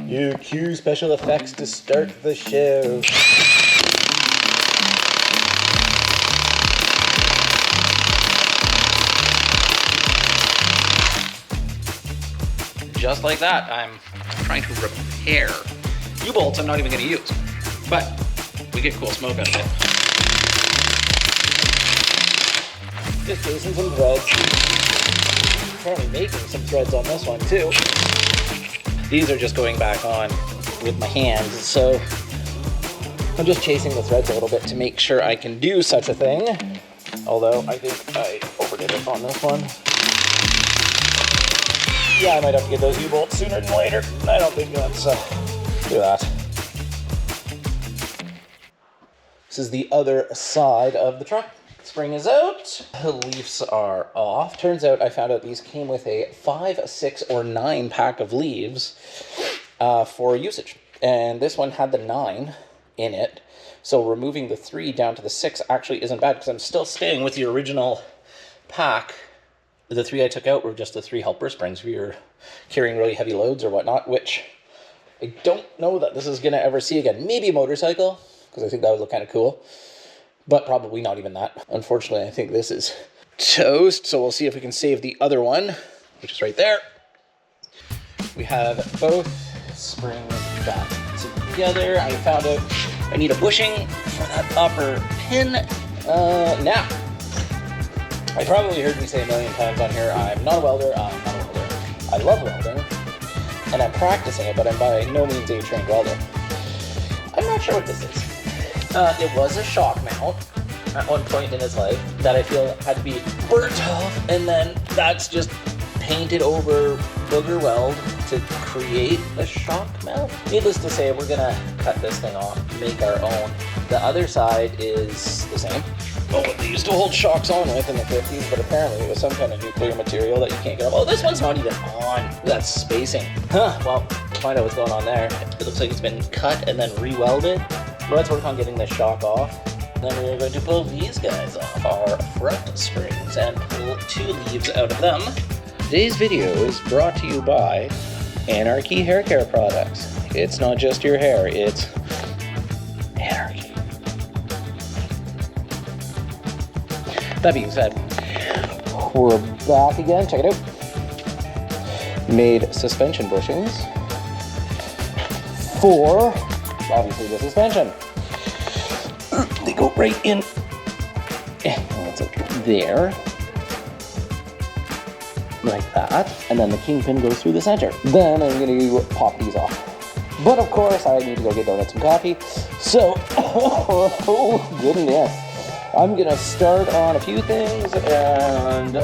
You cue special effects to start the show. Just like that, I'm trying to repair U-bolts I'm not even going to use, but we get cool smoke out of it. Just chasing some threads. Apparently making some threads on this one too. These are just going back on with my hands, so I'm just chasing the threads a little bit to make sure I can do such a thing. Although I think I overdid it on this one. Yeah, I might have to get those U-bolts sooner than later. I don't think that's, look at that. This is the other side of the truck. Spring is out. The leaves are off. Turns out I found out these came with a 5, 6, or 9 pack of leaves for usage. And this one had the 9 in it. So removing the 3 down to the 6 actually isn't bad because I'm still staying with the original pack. The 3 I took out were just the 3 helper springs if you're carrying really heavy loads or whatnot, which I don't know that this is going to ever see again. Maybe a motorcycle, because I think that would look kind of cool, but probably not even that. Unfortunately, I think this is toast, so we'll see if we can save the other one, which is right there. We have both springs back together. I found out I need a bushing for that upper pin. Now, I probably heard me say a million times on here, I'm not a welder, I love welding, and I'm practicing it, but I'm by no means a trained welder. I'm not sure what this is. It was a shock mount at one point in its life that I feel had to be burnt off, and then that's just painted over booger weld to create a shock mount. Needless to say, we're gonna cut this thing off, make our own. The other side is the same. Oh, what they used to hold shocks on with in the 50s, but apparently it was some kind of nuclear material that you can't get off. Oh, this one's not even on. That's spacing. Huh, well, we'll find out what's going on there. It looks like it's been cut and then re-welded. Let's work on getting this shock off. Then we're going to pull these guys off, our front springs, and pull 2 leaves out of them. Today's video is brought to you by Anarchy Hair Care Products. It's not just your hair, it's anarchy. That being said, we're back again. Check it out. Made suspension bushings for, obviously, the suspension. They go right in. That's it. There. Like that. And then the Kingpin goes through the center. Then I'm going to pop these off. But of course, I need to go get donuts and coffee. So, oh goodness. I'm going to start on a few things and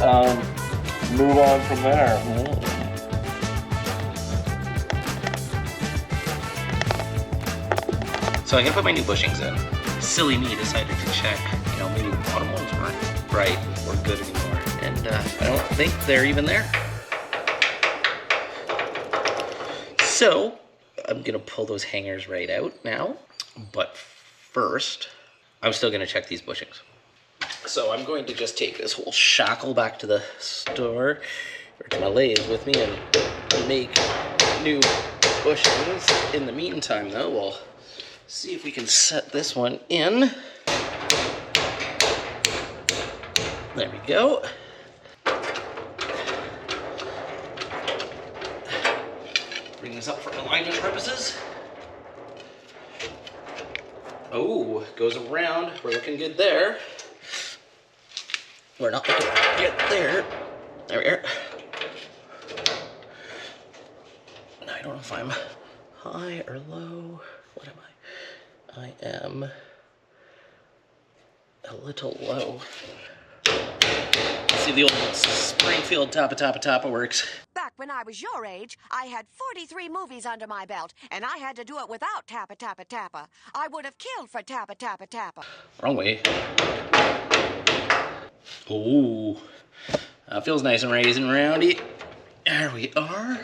move on from there. So I'm going to put my new bushings in. Silly me decided to check, maybe the bottom ones weren't right or good anymore. And I don't think they're even there. So I'm going to pull those hangers right out now. But first, I'm still going to check these bushings. So I'm going to just take this whole shackle back to the store, or to my lathe with me, and make new bushings. In the meantime, though, we'll see if we can set this one in. There we go. Bring this up for alignment purposes. Oh, goes around. We're looking good there. We're not looking good there. There we are. I don't know if I'm high or low. What am I? I am a little low. Let's see if the old Springfield tappa works. Back when I was your age, I had 43 movies under my belt, and I had to do it without tappa. I would have killed for tappa. Wrong way. Ooh, that feels nice and raised and roundy. There we are.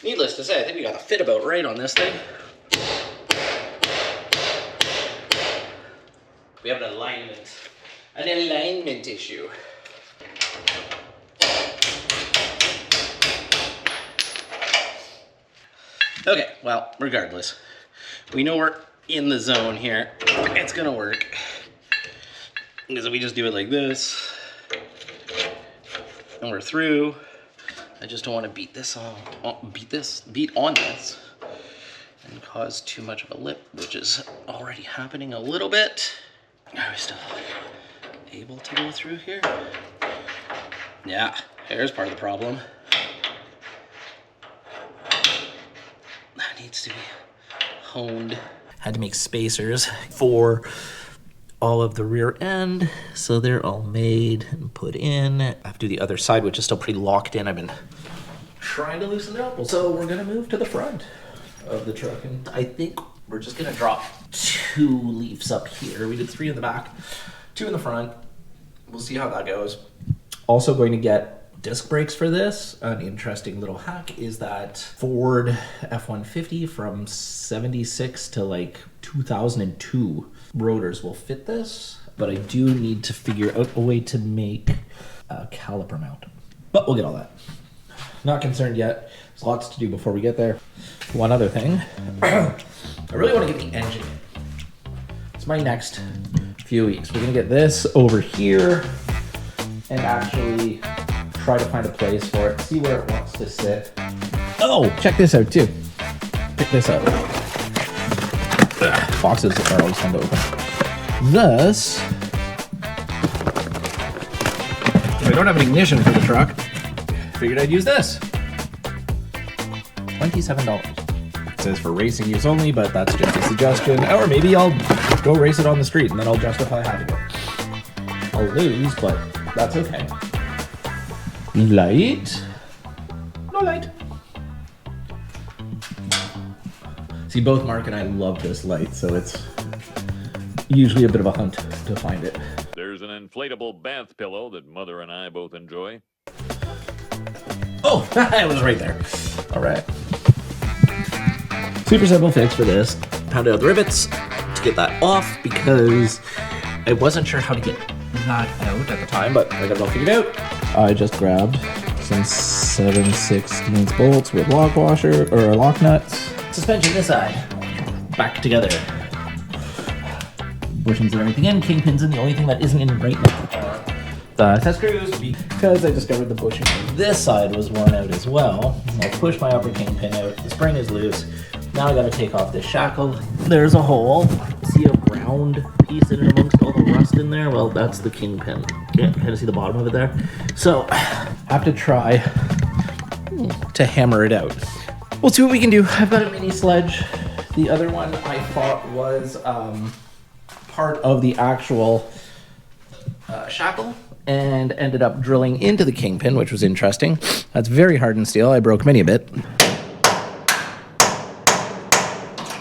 Needless to say, I think we got a fit about right on this thing. We have an alignment issue. Okay, well, regardless, we know we're in the zone here. It's gonna work. Because if we just do it like this, and we're through, I just don't want to beat on this, and cause too much of a lip, which is already happening a little bit. Are we still able to go through here? Yeah, hair's part of the problem. That needs to be honed. Had to make spacers for all of the rear end, so they're all made and put in. I have to do the other side, which is still pretty locked in. I've been trying to loosen it up. So we're gonna move to the front of the truck, and I think we're just gonna drop 2 leaves up here. We did 3 in the back, 2 in the front. We'll see how that goes. Also going to get disc brakes for this. An interesting little hack is that Ford F-150 from 76 to like 2002 rotors will fit this, but I do need to figure out a way to make a caliper mount. But we'll get all that. Not concerned yet. There's lots to do before we get there. One other thing, I really want to get the engine in. It's my next few weeks. We're gonna get this over here and actually try to find a place for it, see where it wants to sit. Oh, check this out too. Pick this up. Ugh, boxes are always fun to open. Thus, if I don't have an ignition for the truck, figured I'd use this. $27. It says for racing use only, but that's just a suggestion. Or maybe I'll go race it on the street and then I'll justify having it. I'll lose, but that's okay. Light? No light. See, both Mark and I love this light, so it's usually a bit of a hunt to find it. There's an inflatable bath pillow that Mother and I both enjoy. Oh, it was right there. All right. Super simple fix for this. Pounded out the rivets to get that off because I wasn't sure how to get that out at the time, but I got it all figured out. I just grabbed some 7/16 bolts with lock washer or lock nuts. Suspension this side. Back together. Bushings and everything in. Kingpin's in. The only thing that isn't in right now the test screws, because I discovered the bushing on this side was worn out as well. I pushed my upper kingpin out. The spring is loose. Now I got to take off this shackle. There's a hole. See a round piece in it amongst all the rust in there? Well, that's the kingpin. Can't kind of see the bottom of it there. So I have to try to hammer it out. We'll see what we can do. I've got a mini sledge. The other one I thought was part of the actual shackle and ended up drilling into the kingpin, which was interesting. That's very hardened steel. I broke many a bit. Yeah,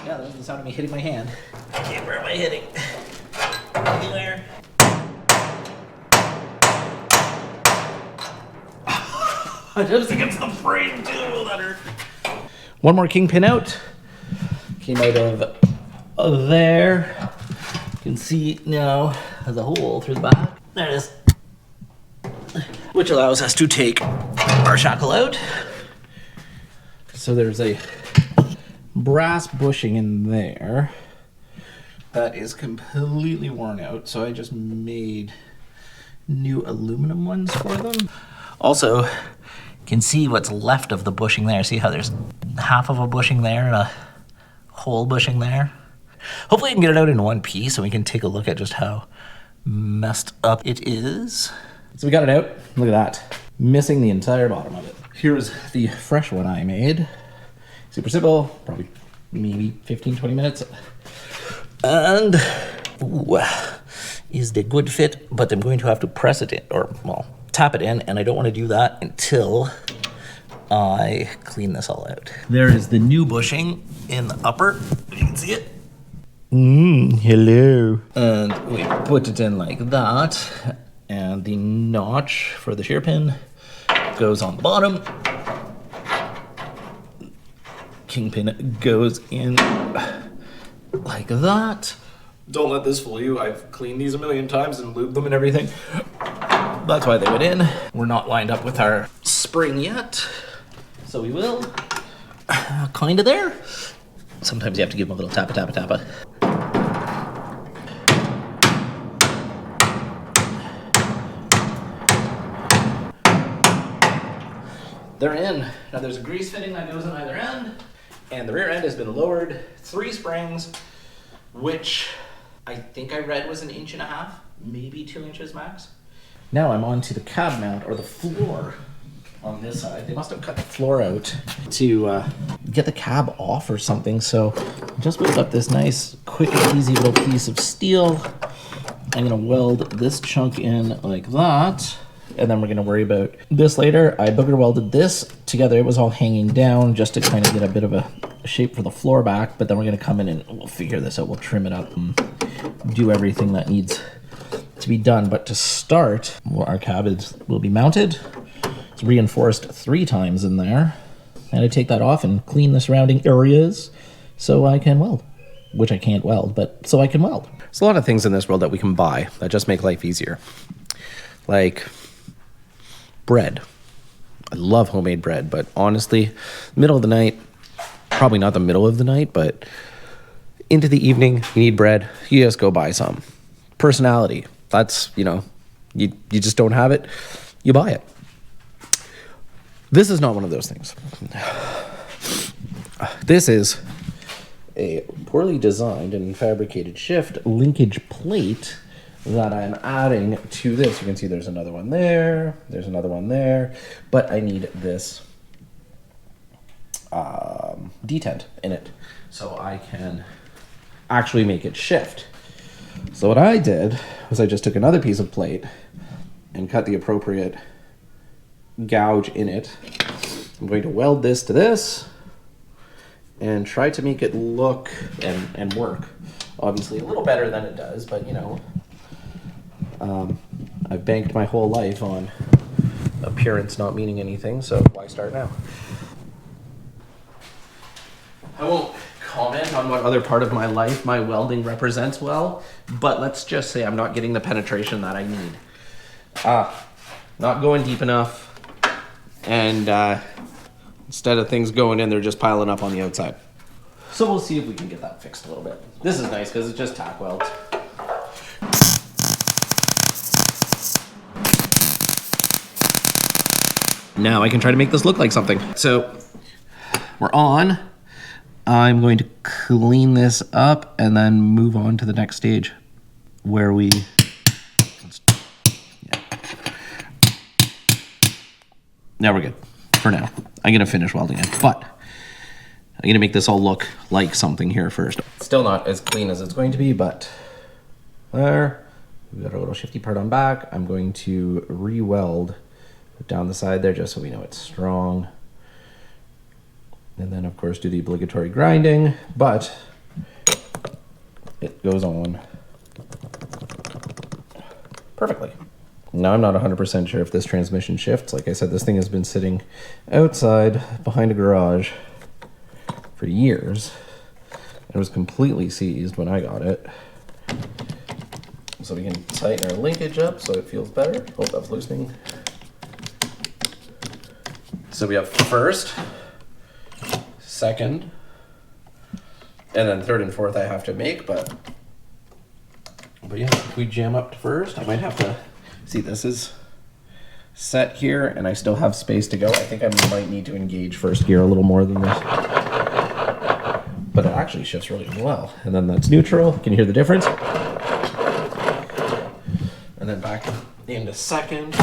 that was the sound of me hitting my hand. Okay, where am I hitting? Anywhere. Just against the frame too. That hurt. One more kingpin out. Came out of there. You can see now has a hole through the back. There it is. Which allows us to take our shackle out. So there's a brass bushing in there that is completely worn out. So I just made new aluminum ones for them. Also, you can see what's left of the bushing there. See how there's half of a bushing there and a whole bushing there? Hopefully I can get it out in one piece and we can take a look at just how messed up it is. So we got it out. Look at that. Missing the entire bottom of it. Here's the fresh one I made. Super simple. Probably maybe 15-20 minutes. And ooh, is the good fit, but I'm going to have to press it in, or well, tap it in, and I don't want to do that until I clean this all out. There is the new bushing in the upper. You can see it. Hello. And we put it in like that. And the notch for the shear pin goes on the bottom. Kingpin goes in like that. Don't let this fool you. I've cleaned these a million times and lubed them and everything. That's why they went in. We're not lined up with our spring yet, so we will. kind of there. Sometimes you have to give them a little tappa, tappa, tappa. They're in. Now there's a grease fitting that goes on either end, and the rear end has been lowered 3 springs, which I think I read was 1.5 inches, maybe 2 inches max. Now I'm on to the cab mount, or the floor on this side. They must have cut the floor out to get the cab off or something, so I just whipped up this nice, quick and easy little piece of steel. I'm gonna weld this chunk in like that, and then we're gonna worry about this later. I booger welded this together. It was all hanging down just to kind of get a bit of a shape for the floor back, but then we're gonna come in and we'll figure this out. We'll trim it up and do everything that needs to be done. But to start, our cab will be mounted. It's reinforced 3 times in there. And I take that off and clean the surrounding areas so I can weld, which I can't weld, but so I can weld. There's a lot of things in this world that we can buy that just make life easier. Like bread. I love homemade bread, but honestly, middle of the night, probably not the middle of the night, but into the evening, you need bread, you just go buy some. Personality. That's, you just don't have it, you buy it. This is not one of those things. This is a poorly designed and fabricated shift linkage plate that I'm adding to this. You can see there's another one there, there's another one there, but I need this detent in it so I can actually make it shift. So what I did was I just took another piece of plate and cut the appropriate gouge in it. I'm going to weld this to this and try to make it look and work. Obviously a little better than it does, but I've banked my whole life on appearance not meaning anything, so why start now? I won't comment on what other part of my life my welding represents well, but let's just say I'm not getting the penetration that I need. Not going deep enough, and instead of things going in, they're just piling up on the outside. So we'll see if we can get that fixed a little bit. This is nice because it's just tack welds. Now I can try to make this look like something. So we're on. I'm going to clean this up and then move on to the next stage where we... Yeah. Now we're good for now. I'm going to finish welding it, but I'm going to make this all look like something here first. Still not as clean as it's going to be, but there. We've got our little shifty part on back. I'm going to re-weld down the side there just so we know it's strong. And then, of course, do the obligatory grinding, but it goes on perfectly. Now, I'm not 100% sure if this transmission shifts. Like I said, this thing has been sitting outside behind a garage for years. It was completely seized when I got it. So we can tighten our linkage up so it feels better. Oh, that's loosening. So we have first, second, and then third and fourth I have to make, but yeah, if we jam up to first, I might have to, see, this is set here and I still have space to go. I think I might need to engage first gear a little more than this, but it actually shifts really well. And then that's neutral. Can you hear the difference? And then back into second.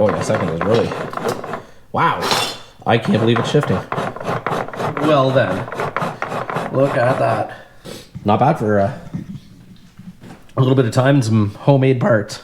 Oh yeah, second is really, wow. I can't believe it's shifting. Well then, look at that. Not bad for a little bit of time and some homemade parts.